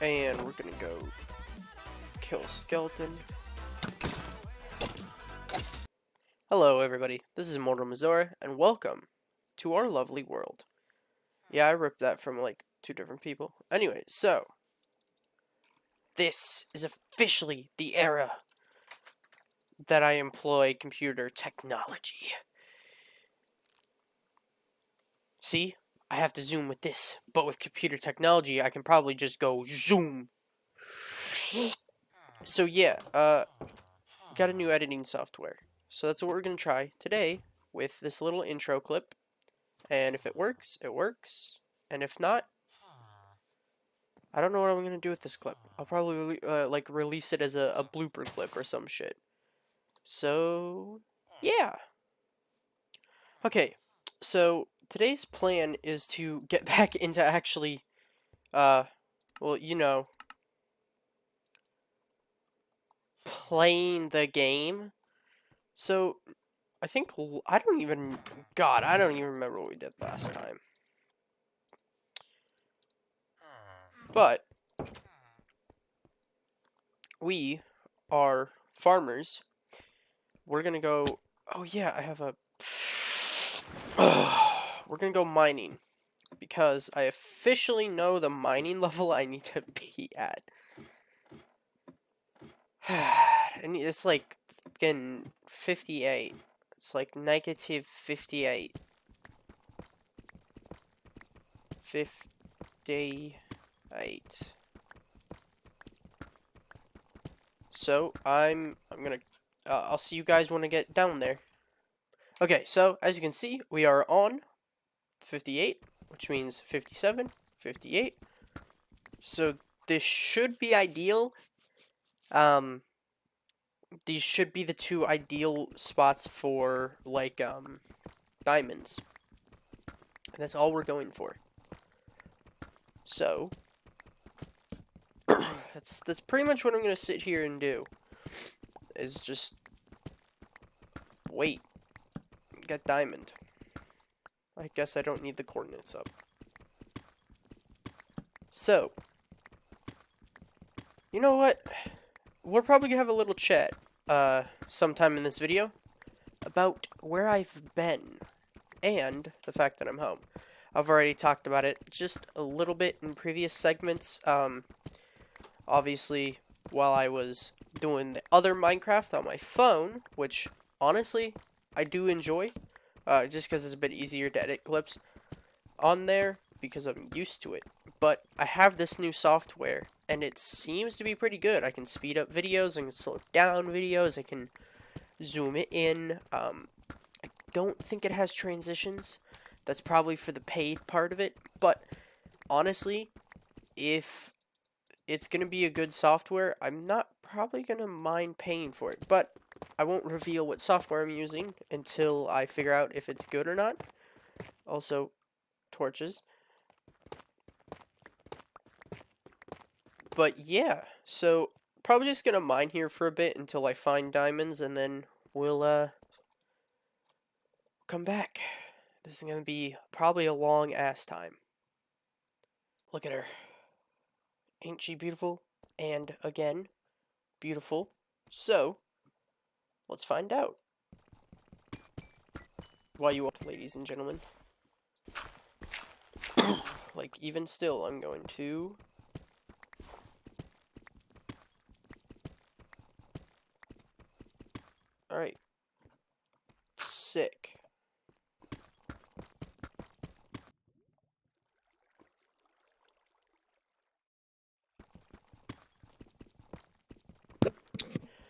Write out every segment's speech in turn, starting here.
And we're gonna go kill a skeleton. Hello everybody, this is Immortal Lands, and welcome to our lovely world. Yeah, I ripped that from like 2 different people. Anyway, so this is officially the era that I employ computer technology. See? I have to zoom with this, but with computer technology, I can probably just go zoom. So yeah, got a new editing software. So that's what we're going to try today with this little intro clip. And if it works, it works. And if not, I don't know what I'm going to do with this clip. I'll probably like release it as a blooper clip or some shit. So, yeah. Okay, so today's plan is to get back into actually, well, you know, playing the game. So, I think, I don't even remember what we did last time. But, we are farmers. We're gonna go, oh yeah, I have a, we're gonna go mining. Because I officially know the mining level I need to be at. And it's like, fucking 58. It's like negative 58. 58. So, I'm gonna, I'll see you guys when I get down there. Okay, so, as you can see, we are on 58, which means 57, 58. So, this should be ideal. These should be the 2 ideal spots for, like, diamonds. And that's all we're going for. So, that's pretty much what I'm going to sit here and do. Is just wait. Get diamond. I guess I don't need the coordinates up. So, you know what? We're probably going to have a little chat sometime in this video about where I've been and the fact that I'm home. I've already talked about it just a little bit in previous segments. Obviously, while I was doing the other Minecraft on my phone, which, honestly, I do enjoy, just because it's a bit easier to edit clips on there, because I'm used to it. But I have this new software, and it seems to be pretty good. I can speed up videos, I can slow down videos, I can zoom it in. I don't think it has transitions. That's probably for the paid part of it. But honestly, if it's going to be a good software, I'm not probably going to mind paying for it. But I won't reveal what software I'm using until I figure out if it's good or not. Also, torches. But yeah, so probably just going to mine here for a bit until I find diamonds, and then we'll come back. This is going to be probably a long ass time. Look at her. Ain't she beautiful? And again, beautiful. So, let's find out. While you up, ladies and gentlemen. Like, even still, I'm going to... Alright. Sick.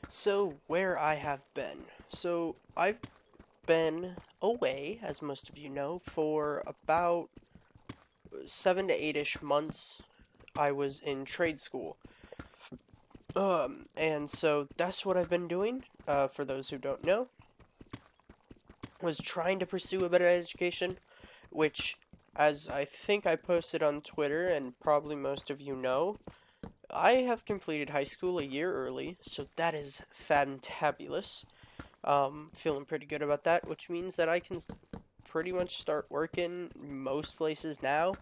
So, where I have been. So, I've been away, as most of you know, for about 7 to 8-ish months. I was in trade school. And so that's what I've been doing, for those who don't know. Was trying to pursue a better education, which, as I think I posted on Twitter, and probably most of you know, I have completed high school a year early, so that is fantabulous. Feeling pretty good about that, which means that I can pretty much start working most places now.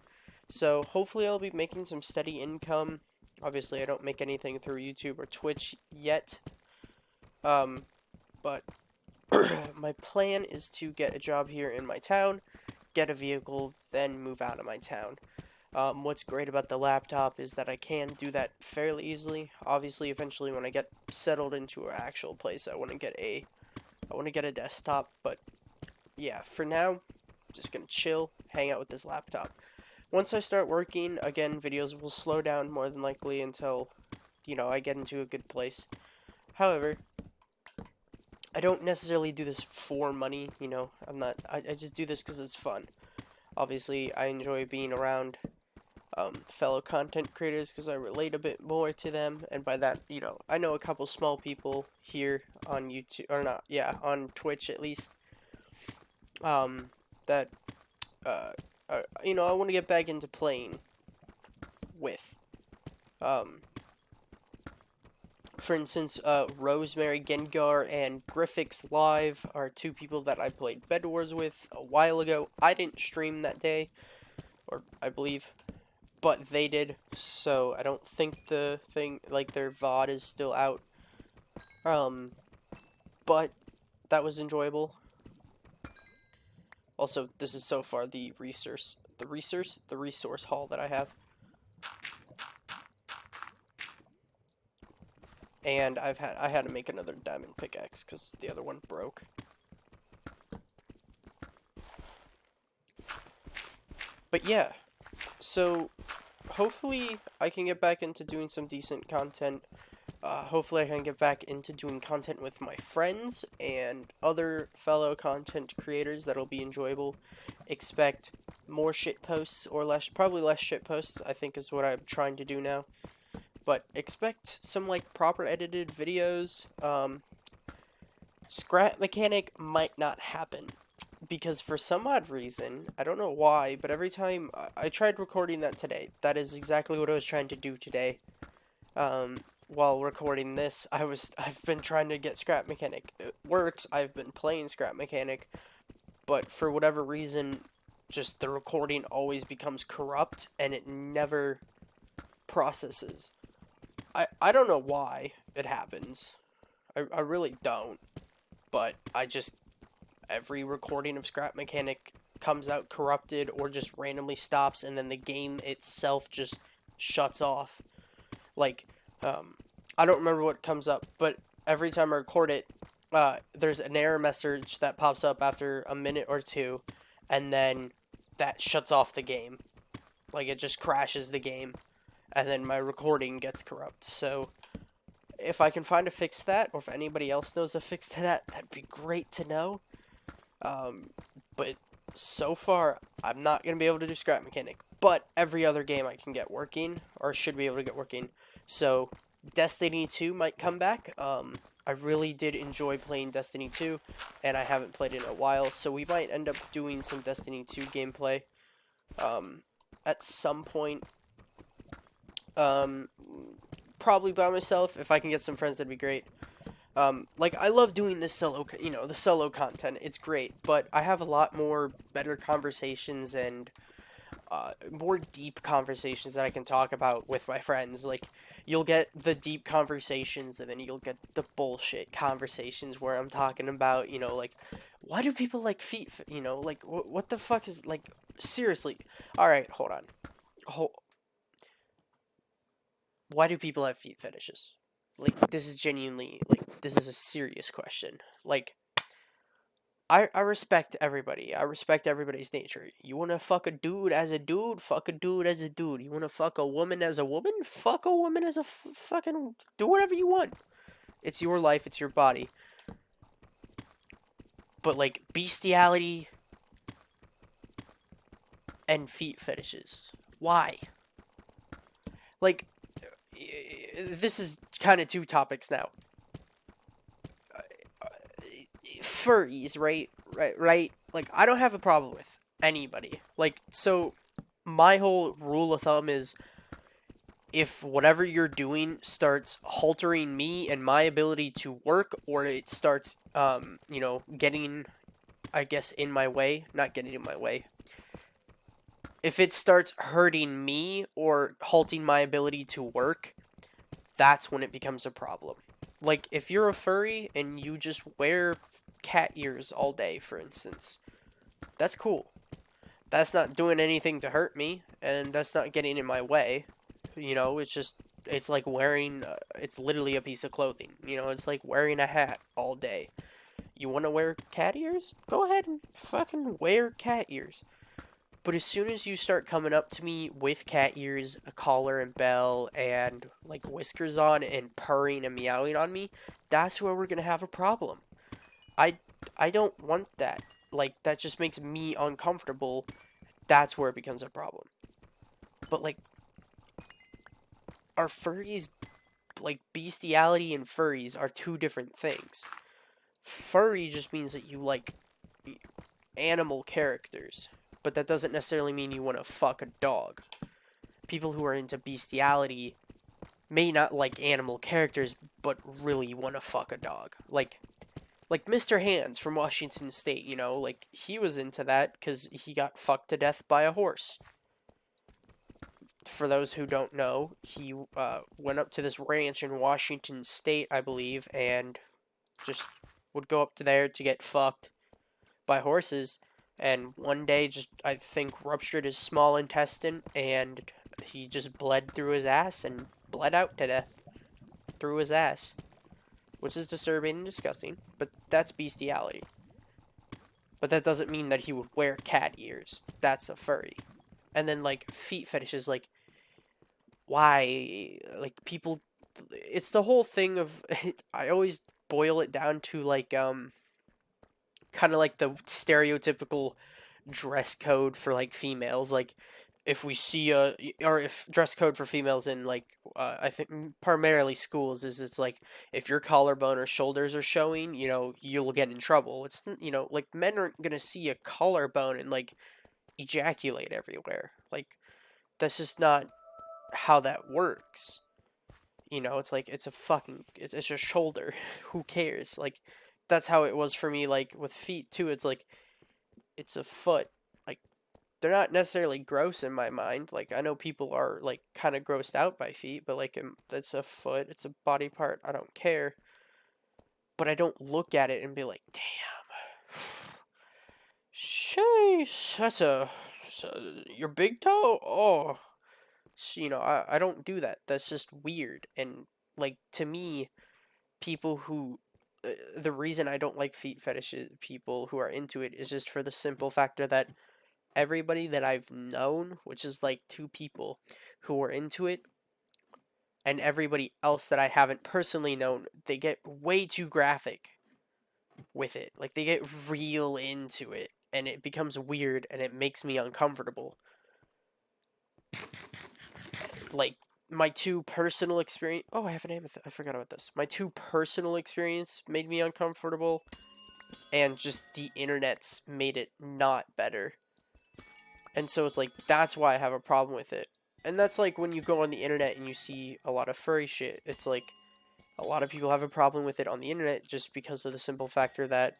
So hopefully I'll be making some steady income Obviously, I don't make anything through YouTube or Twitch yet. But my plan is to get a job here in my town, get a vehicle, then move out of my town. What's great about the laptop is that I can do that fairly easily. Obviously, eventually, when I get settled into an actual place, I want to get a desktop. But yeah, for now, just gonna chill, hang out with this laptop. Once I start working again, videos will slow down more than likely until, I get into a good place. However, I don't necessarily do this for money. I just do this because it's fun. Obviously, I enjoy being around fellow content creators because I relate a bit more to them, and by that, I know a couple small people here on YouTube, or not, yeah, on Twitch at least, that, I want to get back into playing with. Um, for instance, Rosemary Gengar and Griffix Live are two people that I played Bed Wars with a while ago. I didn't stream that day, or I believe, but they did, so I don't think the thing, like, their VOD is still out. But that was enjoyable. Also, this is so far the resource haul that I have. And I had to make another diamond pickaxe because the other one broke. But yeah, so hopefully I can get back into doing some decent content. Hopefully I can get back into doing content with my friends and other fellow content creators that'll be enjoyable. Expect more shit posts or probably less shit posts, I think is what I'm trying to do now. But expect some, like, proper edited videos. Scrap mechanic might not happen. Because for some odd reason, I don't know why, but every time I tried recording that today, that is exactly what I was trying to do today. While recording this, I've been trying to get Scrap Mechanic. It works, I've been playing Scrap Mechanic, but for whatever reason, just the recording always becomes corrupt, and it never processes. I don't know why it happens. I really don't, but every recording of Scrap Mechanic comes out corrupted or just randomly stops, and then the game itself just shuts off. Like, I don't remember what comes up, but every time I record it, there's an error message that pops up after a minute or two, and then that shuts off the game. Like, it just crashes the game, and then my recording gets corrupt. So, if I can find a fix to that, or if anybody else knows a fix to that, that'd be great to know. But so far, I'm not going to be able to do Scrap Mechanic, but every other game I can get working, or should be able to get working. So, Destiny 2 might come back. I really did enjoy playing Destiny 2, and I haven't played it in a while, so we might end up doing some Destiny 2 gameplay, at some point. Probably by myself. If I can get some friends, that'd be great. Like, I love doing this the solo content. It's great, but I have a lot more better conversations and more deep conversations that I can talk about with my friends. Like, you'll get the deep conversations, and then you'll get the bullshit conversations where I'm talking about, like, why do people like feet? Like, what the fuck is, like, seriously? All right, hold on. Why do people have feet fetishes? Like, this is genuinely, like, this is a serious question. Like, I respect everybody. I respect everybody's nature. You wanna fuck a dude as a dude? Fuck a dude as a dude. You wanna fuck a woman as a woman? Fuck a woman as a fucking... Do whatever you want. It's your life. It's your body. But, like, bestiality and feet fetishes. Why? Like, this is kind of two topics now. Furries, right? Like, I don't have a problem with anybody. Like, so my whole rule of thumb is, if whatever you're doing starts haltering me and my ability to work, or it starts, getting, I guess, in my way, not getting in my way, If it starts hurting me or halting my ability to work, that's when it becomes a problem. Like, if you're a furry and you just wear cat ears all day, for instance, that's cool. That's not doing anything to hurt me, and that's not getting in my way. You know, it's just, it's like wearing, it's literally a piece of clothing. You know, it's like wearing a hat all day. You want to wear cat ears? Go ahead and fucking wear cat ears. But as soon as you start coming up to me with cat ears, a collar and bell, and like whiskers on, and purring and meowing on me, that's where we're gonna have a problem. I I don't want that. Like, that just makes me uncomfortable. That's where it becomes a problem. But like, our furries, like bestiality and furries are two different things. Furry just means that you like animal characters, but that doesn't necessarily mean you want to fuck a dog. People who are into bestiality may not like animal characters, but really want to fuck a dog. Like Mr. Hands from Washington State, you know, like he was into that because he got fucked to death by a horse. For those who don't know, he went up to this ranch in Washington State, I believe, and just would go up to there to get fucked by horses. And one day, just I think ruptured his small intestine, and he just bled through his ass and bled out to death through his ass, which is disturbing and disgusting. But that's bestiality. But that doesn't mean that he would wear cat ears. That's a furry. And then like feet fetishes, like why? Like people, it's the whole thing of I always boil it down to like kind of like the stereotypical dress code for like females. Like if we see a, or if dress code for females in like I think primarily schools is, it's like if your collarbone or shoulders are showing, you know, you'll get in trouble. It's, you know, like men aren't gonna see a collarbone and like ejaculate everywhere. Like that's just not how that works. You know, it's like it's a fucking, it's a shoulder. Who cares? Like that's how it was for me. Like with feet too. It's like it's a foot. Like they're not necessarily gross in my mind. Like I know people are like kind of grossed out by feet, but like it's a foot. It's a body part. I don't care. But I don't look at it and be like, damn, sheesh, your big toe. Oh, you know, I don't do that. That's just weird. And like to me, people who the reason I don't like feet fetishes, people who are into it, is just for the simple factor that everybody that I've known, which is like two people who are into it, and everybody else that I haven't personally known, they get way too graphic with it. Like they get real into it, and it becomes weird, and it makes me uncomfortable. Like my two personal experience. Oh, I have a name. I forgot about this. My two personal experience made me uncomfortable, and just the internet's made it not better. And so it's like that's why I have a problem with it. And that's like when you go on the internet and you see a lot of furry shit. It's like a lot of people have a problem with it on the internet just because of the simple factor that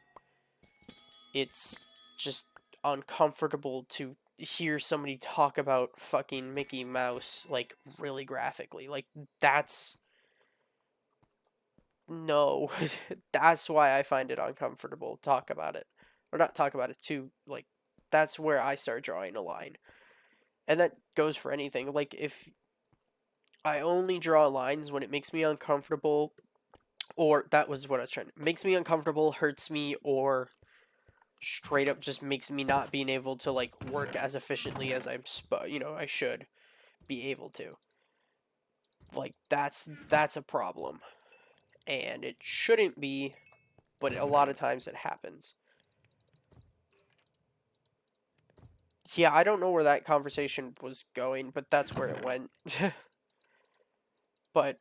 it's just uncomfortable to hear somebody talk about fucking Mickey Mouse like really graphically. Like that's no. That's why I find it uncomfortable to talk about it. Or not talk about it too, like that's where I start drawing a line. And that goes for anything. Like if I only draw lines when it makes me uncomfortable, or that was what I was trying to, makes me uncomfortable, hurts me, or straight up just makes me not being able to like work as efficiently as I should be able to. Like that's a problem, and it shouldn't be, but a lot of times it happens. Yeah, I don't know where that conversation was going, but that's where it went. But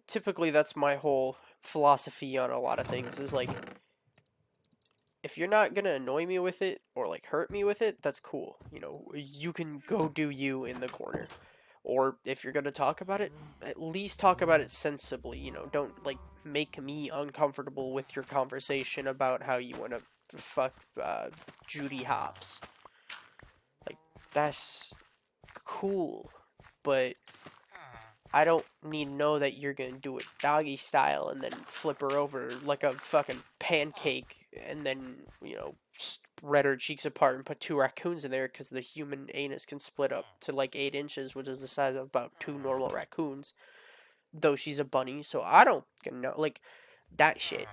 typically that's my whole philosophy on a lot of things is like if you're not gonna annoy me with it or like hurt me with it, that's cool. You know, you can go do you in the corner. Or if you're gonna talk about it, at least talk about it sensibly. You know, don't like make me uncomfortable with your conversation about how you want to fuck Judy Hopps. Like that's cool, but I don't need to know that you're gonna do it doggy style and then flip her over like a fucking pancake and then, spread her cheeks apart and put two raccoons in there because the human anus can split up to like 8 inches, which is the size of about two normal raccoons. Though she's a bunny, so I don't know. Like, that shit.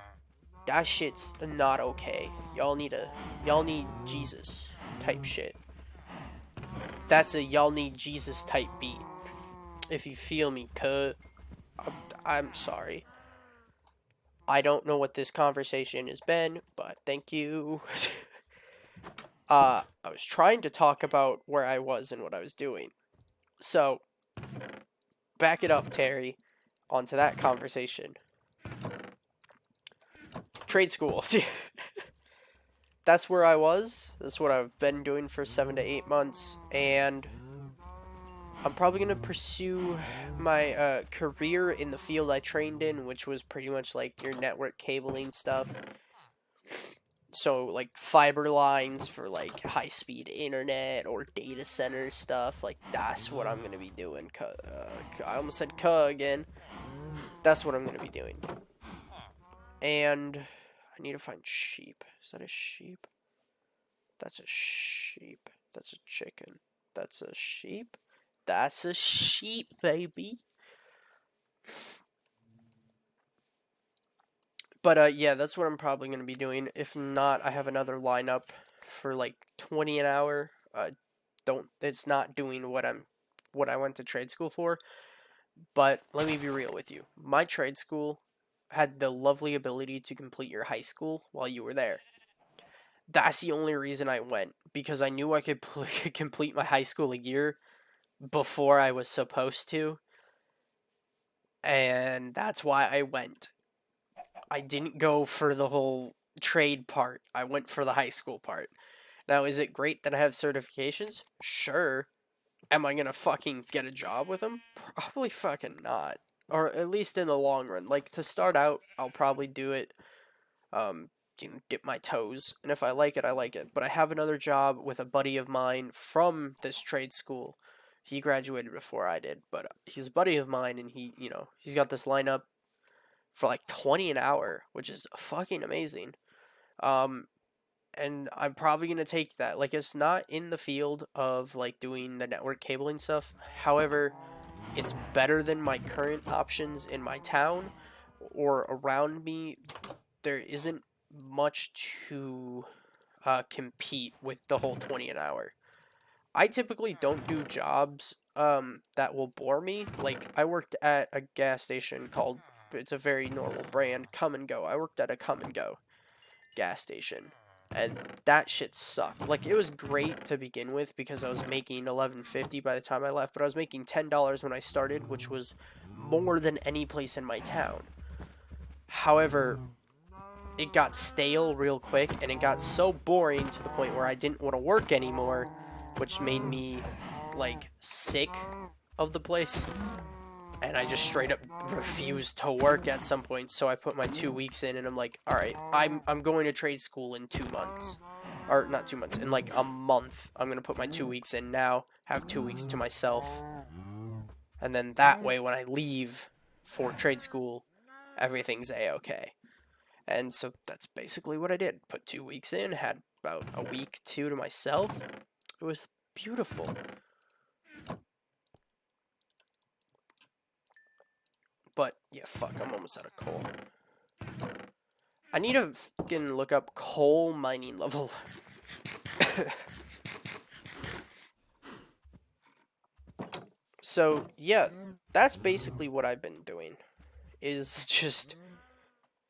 That shit's not okay. Y'all need Jesus type shit. That's a y'all need Jesus type beat. If you feel me, cut. I'm sorry. I don't know what this conversation has been, but thank you. I was trying to talk about where I was and what I was doing. So, back it up, Terry, onto that conversation. Trade school. That's where I was. That's what I've been doing for 7 to 8 months, and I'm probably gonna pursue my career in the field I trained in, which was pretty much like your network cabling stuff. So like fiber lines for like high speed internet or data center stuff. Like that's what I'm gonna be doing. I almost said again. That's what I'm gonna be doing. And I need to find sheep. Is that a sheep? That's a sheep. That's a chicken. That's a sheep. That's a sheep, baby. But yeah, that's what I'm probably going to be doing. If not, I have another lineup for like 20 an hour. It's not doing what I went to trade school for. But let me be real with you. My trade school had the lovely ability to complete your high school while you were there. That's the only reason I went, because I knew I could complete my high school a year before I was supposed to, and that's why I went. I didn't go for the whole trade part. I went for the high school part. Now, is it great that I have certifications? Sure. Am I gonna fucking get a job with them? Probably fucking not. Or at least in the long run. Like, to start out, I'll probably do it, dip my toes. And if I like it, I like it. But I have another job with a buddy of mine from this trade school. He graduated before I did, but he's a buddy of mine, and he's got this lineup for like 20 an hour, which is fucking amazing. Um, and I'm probably gonna take that. Like, it's not in the field of like doing the network cabling stuff. However, it's better than my current options in my town or around me. There isn't much to compete with the whole 20 an hour. I typically don't do jobs that will bore me. Like, I worked at a gas station called, it's a very normal brand, Come and Go. I worked at a Come and Go gas station, and that shit sucked. Like, it was great to begin with because I was making $11.50 by the time I left, but I was making $10 when I started, which was more than any place in my town. However, it got stale real quick, and it got so boring to the point where I didn't want to work anymore, which made me like sick of the place, and I just straight up refused to work at some point. So I put my 2 weeks in, and I'm like, all right, I'm going to trade school in 2 months, or not 2 months, in like a month. I'm gonna put my 2 weeks in now, have 2 weeks to myself, and then that way when I leave for trade school, everything's a-okay. And so that's basically what I did. Put 2 weeks in, had about a week, two to myself. It was beautiful. But yeah, fuck, I'm almost out of coal. I need to fucking look up coal mining level. So yeah, that's basically what I've been doing. Is just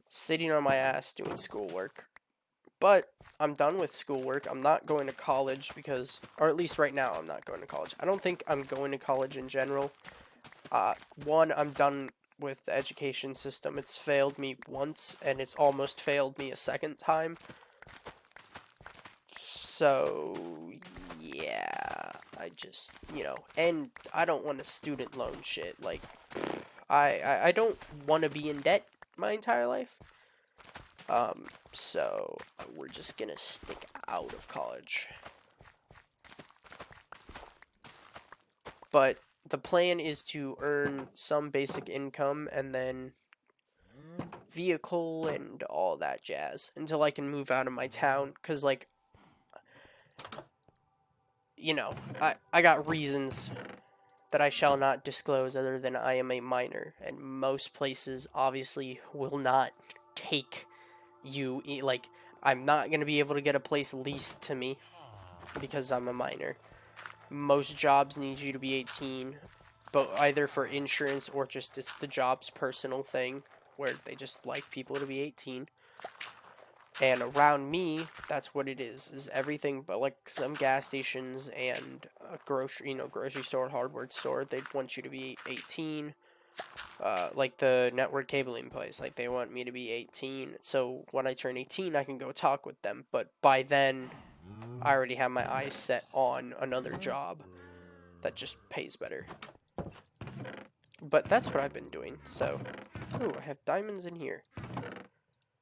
sitting on my ass doing schoolwork. But I'm done with schoolwork. I'm not going to college because, or at least right now, I'm not going to college. I don't think I'm going to college in general. One, I'm done with the education system. It's failed me once, and it's almost failed me a second time. So, yeah, I just, and I don't want a student loan shit. Like, I don't want to be in debt my entire life. So we're just gonna stick out of college. But the plan is to earn some basic income and then vehicle and all that jazz until I can move out of my town. Because, like, you know, I got reasons that I shall not disclose other than I am a minor. And most places obviously will not take you. Like, I'm not going to be able to get a place leased to me because I'm a minor. Most jobs need you to be 18, but either for insurance or just it's the job's personal thing where they just like people to be 18. And around me, that's what it is everything but like some gas stations and a grocery store, hardware store, they'd want you to be 18. Like the network cabling place, like they want me to be 18. So when I turn 18, I can go talk with them. But by then, I already have my eyes set on another job that just pays better. But that's what I've been doing. So, ooh, I have diamonds in here.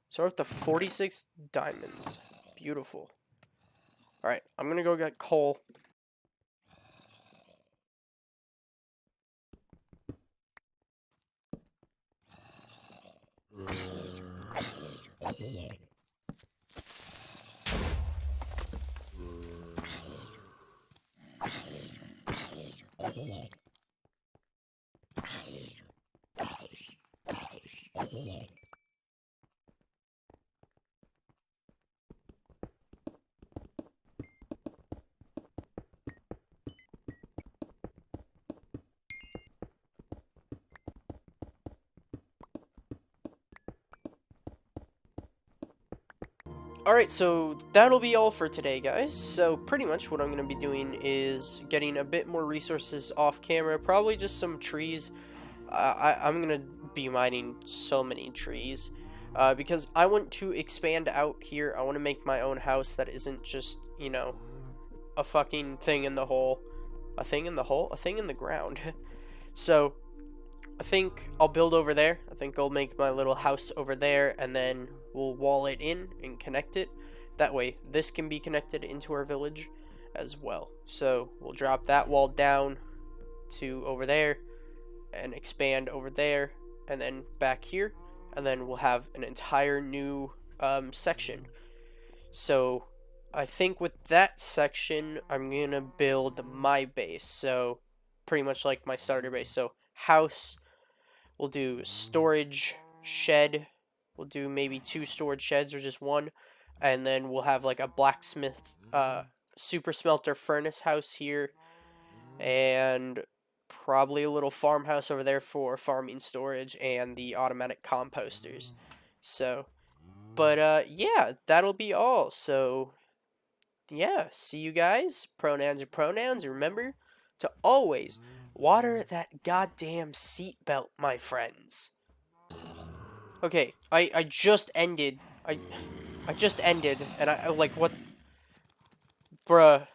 So we're up to 46 diamonds. Beautiful. Alright, I'm gonna go get coal. Alright, so that'll be all for today, guys. So pretty much what I'm going to be doing is getting a bit more resources off camera. Probably just some trees. I'm going to be mining so many trees. Because I want to expand out here. I want to make my own house that isn't just, you know, a fucking thing in the hole. A thing in the hole? A thing in the ground. So, I think I'll build over there. I think I'll make my little house over there, and then we'll wall it in and connect it. That way, this can be connected into our village as well. So, we'll drop that wall down to over there and expand over there, and then back here, and then we'll have an entire new section. So, I think with that section, I'm going to build my base. So, pretty much like my starter base. So, house. We'll do storage shed. We'll do maybe 2 storage sheds or just one. And then we'll have like a blacksmith, super smelter furnace house here. And probably a little farmhouse over there for farming storage and the automatic composters. So, but yeah, that'll be all. So, yeah, see you guys. Pronouns are pronouns. Remember to always water that goddamn seatbelt, my friends. Okay, I just ended. I just ended, and I like what, bruh.